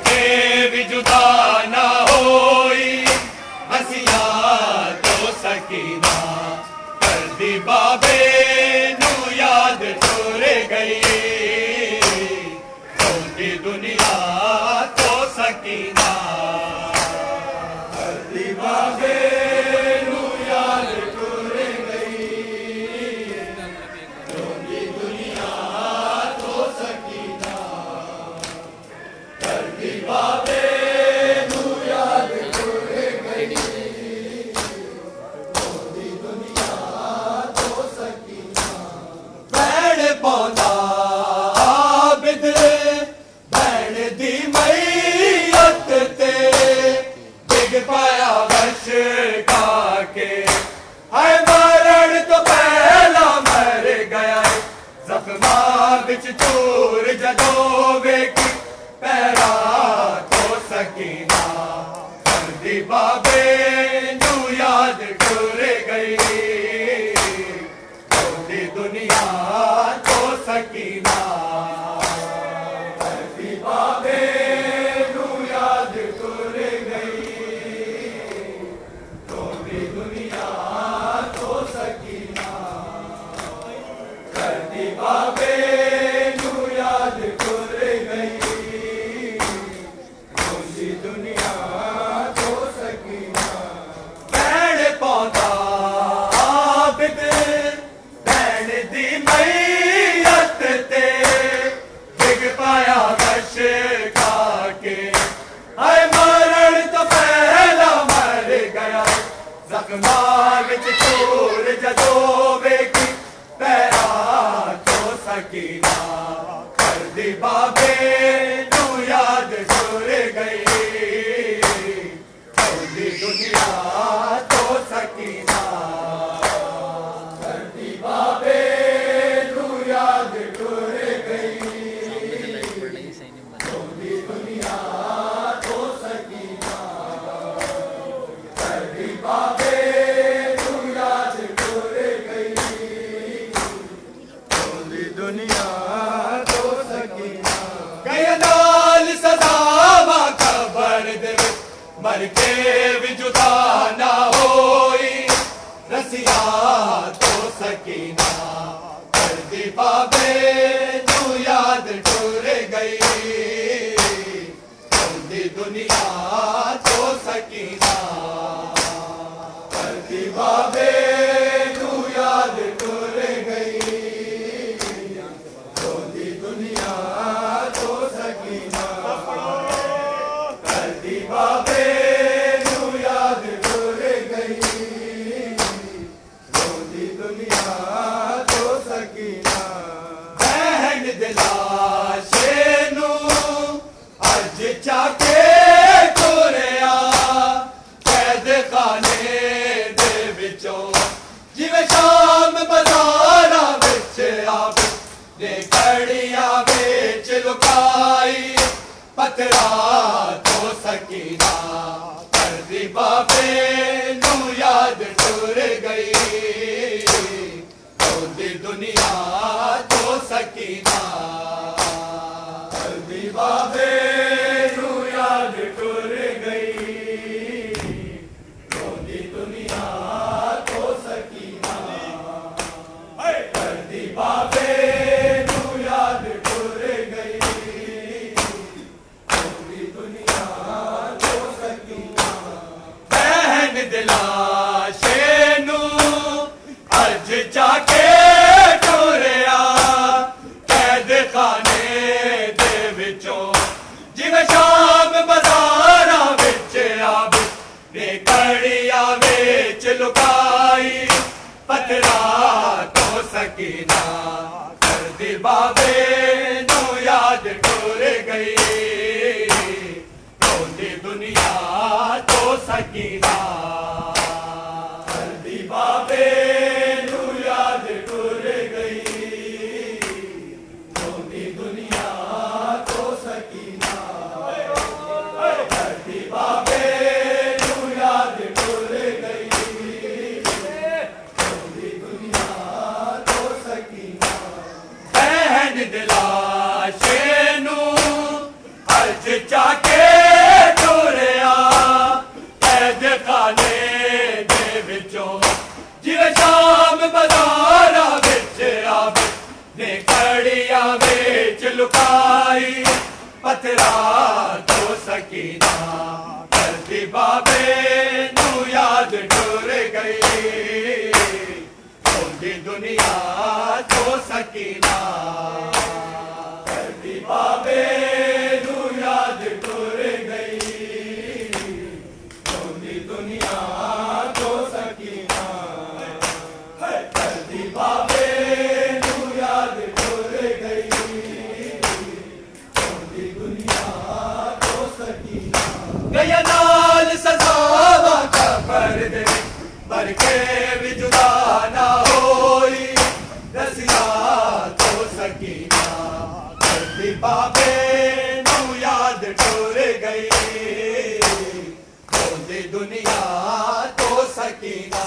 के भी जुदा ना होई हसिया तो सकीना कर दी बाबे नू याद छोड़ गई छोटी दुनिया तो सकीना कर दी बाबे नू याद छोड़ गई छोटी दुनिया तो सकीना कर दी बाबे नू याद छोड़ गई छोटी दुनिया तो सकीना बैण पौधा आबिद बैण दी मैयत ते डिग पाया वश काके हाय मरण तो पहला मर गया जख्मा बिच चूर जदो वेखी पैरा तो सकीना कर दी बाबे नू याद छोड़ गई छोटी दुनिया तो सकीना कर दी बाबे नू याद छोड़ गई छोटी दुनिया तो सकीना कर दी बाबे नू याद छोड़ गई छोटी दुनिया तो सकीना बैण पौधा आबिद बैण दी मैयत ते डिग पाया वश काके हाय मरण तो पहला मर गया जख्मा विच चूर जदो वेखी पैरा तो सकीना कर दी बाबे नू याद छोड़ गई छोटी दुनिया तो सकीना कर दी बाबे नू याद छोड़ गई छोटी दुनिया तो सकीना कर दी बाबे नू याद छोड़ गई छोटी दुनिया तो सकीना गया नाल सदावा खबर दे मर के भी जुदा ना होई रसिया तो सकीना कर दी बाबे नू याद छोड़ गई छोटी दुनिया तो सकीना कर दी बाबे नू याद छोड़ गई छोटी दुनिया तो सकीना कर दी बाबे नू याद छोड़ गई छोटी दुनिया तो सकीना बहन दिलाशे नू अज चाके छोड़िया कैद खाने दे विचों जिवें शाम बाजारा विच आवे ने कड़िया विच लुकाई पत्थरा तो सकीना कर दी बाबे नू याद छोड़ गई छोटी दुनिया तो सकीना कर दी बाबे नू याद छोड़ गई छोटी दुनिया तो सकीना कर दी बाबे नू याद छोड़ गई छोटी दुनिया तो सकीना बहन दिलाशे नू अज जाके छोड़िया कैद खाने दे विचों जिवें शाम बाजारा विच आवे ने कड़िया विच लुकाई पत्थरा तो सकीना कर दी बाबे नू याद छोड़ गई छोटी दुनिया तो सकीना कर दी बाबे नू याद छोड़ गई छोटी दुनिया तो सकीना कर दी बाबे नू याद छोड़ गई छोटी दुनिया तो सकीना नजरा तो सकीना करती बाबे नू याद टुर गई होंदी दुनिया तो सकीना करती बाबे नू याद टुर गई होंदी दुनिया तो सकीना करती बाबे नू याद टुर गई होंदी दुनिया तो सकीना गया नाल सजावा कबर दे पर के भी जुदा ना होई रसिया तो सकीना करती बाबे नू याद टुर गई होंदी दुनिया तो सकीना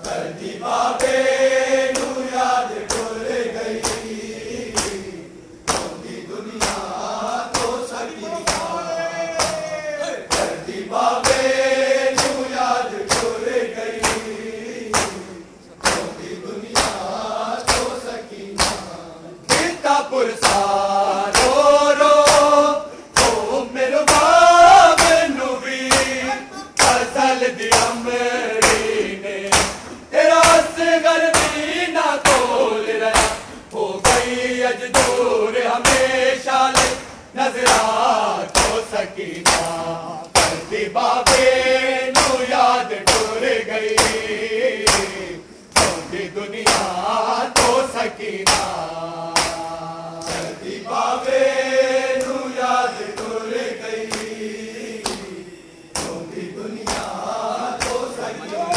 करती बाबे नू याद टुर गई होंदी दुनिया तो सकीना करती बाबे नू याद टुर गई होंदी दुनिया तो सकीना गीता पुरसा रो रो ओ मेरो बाब नू भी फजल दी अमरी ने तेरा असगर भी ना तोल रहा हो गई अज दूर हमेशा ले नजरा तो सकीना करती बाबे नू याद टुर गई होंदी दुनिया तो सकीना करती बाबे नू याद टुर गई होंदी दुनिया तो सकीना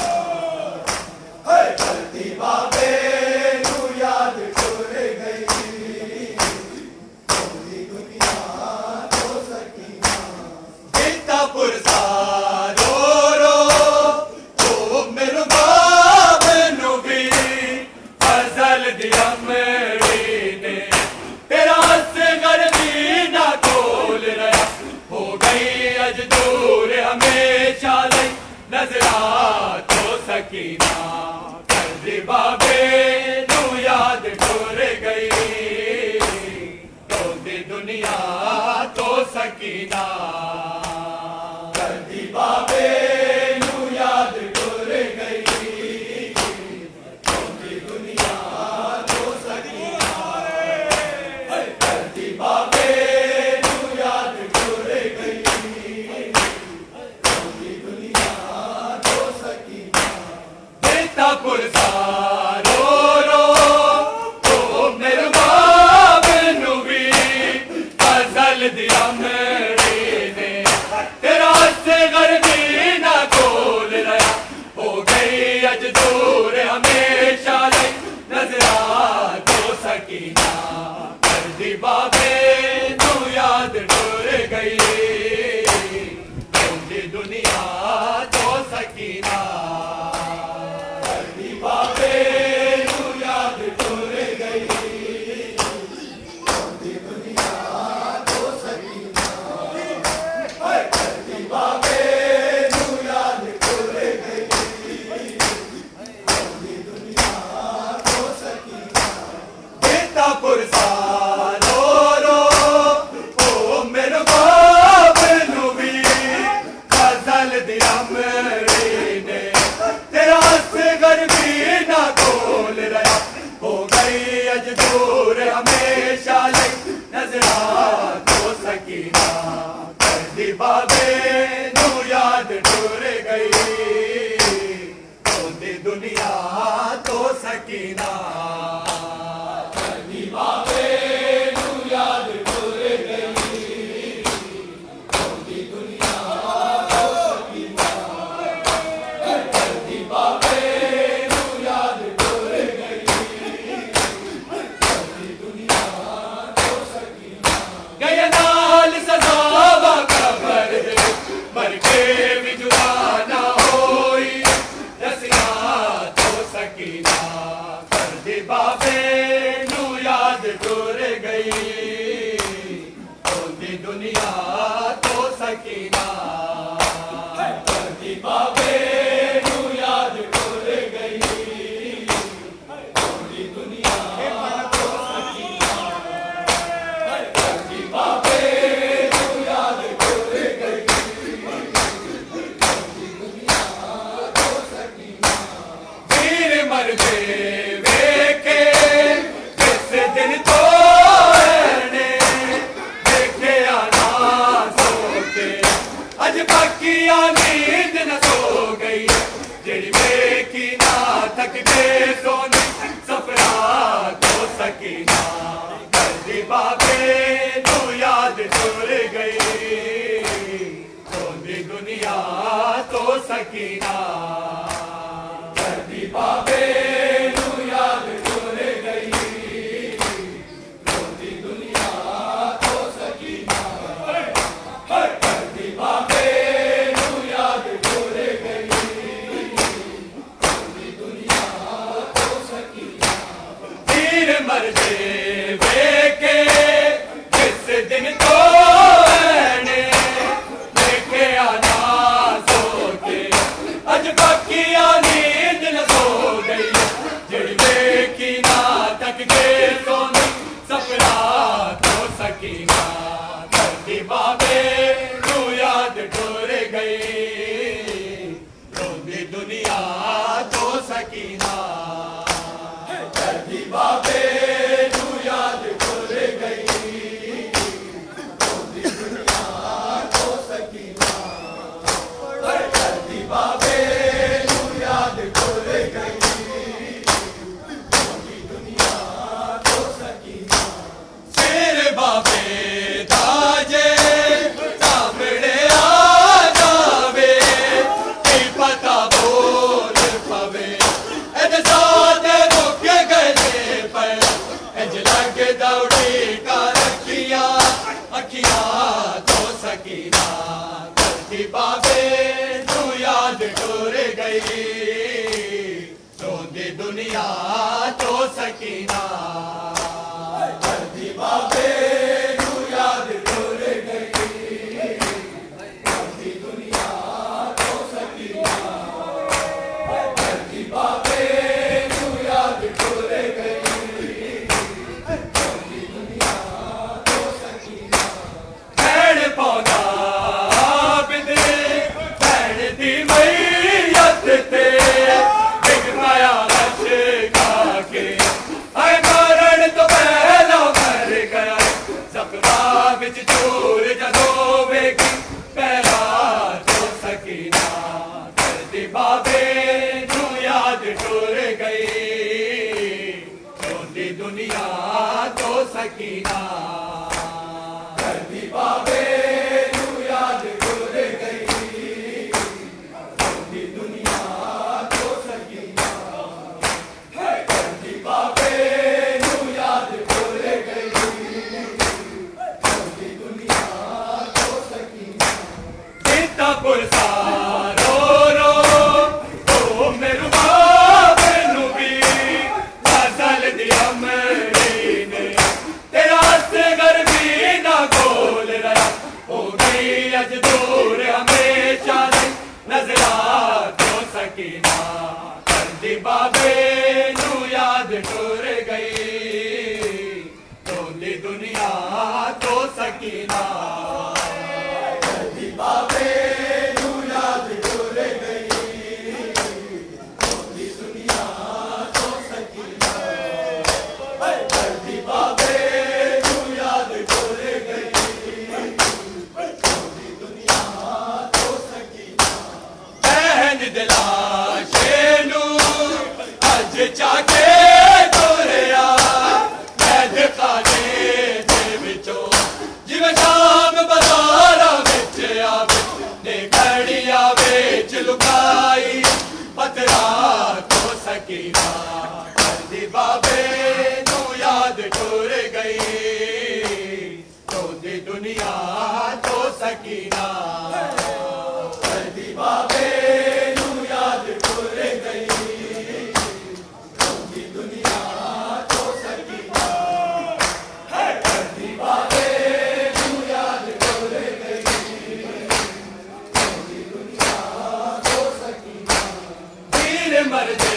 करती बाबे नू याद टुर गई होंदी दुनिया तो सकीना गीता पुरसा रो रो ओ मेरो बाब नू भी फजल दी अमरी ने तेरा असगर भी ना तोल रहा हो गई अज दूर हमेशा ले नजरा तो सकीना करती बाबे नू याद टुर गई होंदी दुनिया तो सकीना करती बाबे नू याद टुर गई होंदी दुनिया तो सकीना करती बाबे नू याद टुर गई होंदी दुनिया तो सकीना गीता पुरसा रो रो ओ मेरो बाब नू भी फजल दी अमरी ने तेरा असगर भी ना तोल रहा हो गई अज दूर हमेशा ले नजरा तो सकीना करती बाबे नू याद टुर गई होंदी दुनिया तो सकीना करती बाबे नू याद टुर गई होंदी दुनिया तो सकीना करती बाबे नू याद टुर गई होंदी दुनिया तो सकीना गीता पुरसा रो रो ओ मेरो बाब नू भी फजल दी अमरी ने तेरा असगर भी ना तोल रहा हो गई अज दूर हमेशा ले नजरा तो सकीना करती बाबे नू याद टुर गई होंदी दुनिया तो सकीना करती बाबे नू याद टुर गई होंदी दुनिया तो सकीना करती बाबे नू याद टुर गई होंदी दुनिया तो सकीना गया नाल सजावा कबर दे मर के भी जुदा ना होई रसिया तो सकीना करती बाबे नू याद टुर गई होंदी दुनिया तो सकीना करती बाबे नू याद टुर गई होंदी दुनिया तो सकीना करती बाबे मरदे वेखे किस दिन तो देखे आना सोते अज बाकिया नींद न सो गई जेड़ी वेखी ना थक के सोनी सफरा तो सकीना करदी बाबे तू याद टुर गई सोनी दुनिया तो सकीना करदी बाबे तू याद टुर गई सोनी दुनिया तो सकीना करदी बाबे तू याद टुर गई सोनी दुनिया तो सकीना तीर मरदे वेखे किस दिन तो देखे आना सोते अज बाकिया नींद न सो गई जड़ी वेखी ना थक के सोनी सपना तो सकीना करदी बाबे तू याद टुर गई रोंदी दुनिया तो सकीना करदी बाबे तू याद टुर गई रोंदी दुनिया तो सकीना करदी बाबे तू याद टुर गई रोंदी दुनिया तो सकीना शेर बाबे ताजे सामने आ जावे की पता बोल पवे एद साथ रुक गए पर एज लग दौड़ी का रखिया अखिया तो सकीना करदी बाबे तू याद टुर गई रोंदी दुनिया तो सकीना करदी बाबे तू याद टुर गई रोंदी दुनिया तो सकीना करदी बाबे तू याद टुर गई रोंदी दुनिया तो सकीना भैन पौधा बिदरे भैन दी मैयत ते बिग पाया रश खाके आए मरण तो पहला मर गया सपना बिच चूर जदों वेखी पहला तो सकीना करदी बाबे तू याद टुर गई रोंदी दुनिया तो सकीना करदी बाबे तू याद टुर गई रोंदी दुनिया तो सकीना करदी बाबे तू याद टुर गई रोंदी दुनिया तो सकीना सीता पुरसा रो ओ मेरू बाप नू भी फसल दी अमरी ने तेरा असगर भी ना खोल रहा हो गई अज दूर हमेशा से नजरा तो सकीना करदी बाबे नू याद टुर गई रोंदी दुनिया तो सकीना करदी बाबे नू याद टुर गई रोंदी दुनिया तो सकीना करदी बाबे नू याद टुर गई रोंदी दुनिया तो सकीना बहन दिलाशे नू अज चाके तुरया मैद खाने दे विचों जिवें शाम बाजारा विच आवे ने घड़िया विच लुकाई पतरा तो सकीना करदी बाबे तू याद टुर गई रोंदी दुनिया तो सकीना करदी बाबे तू याद टुर गई रोंदी दुनिया तो सकीना करदी बाबे तू याद टुर गई रोंदी दुनिया तो सकीना तीर मरदे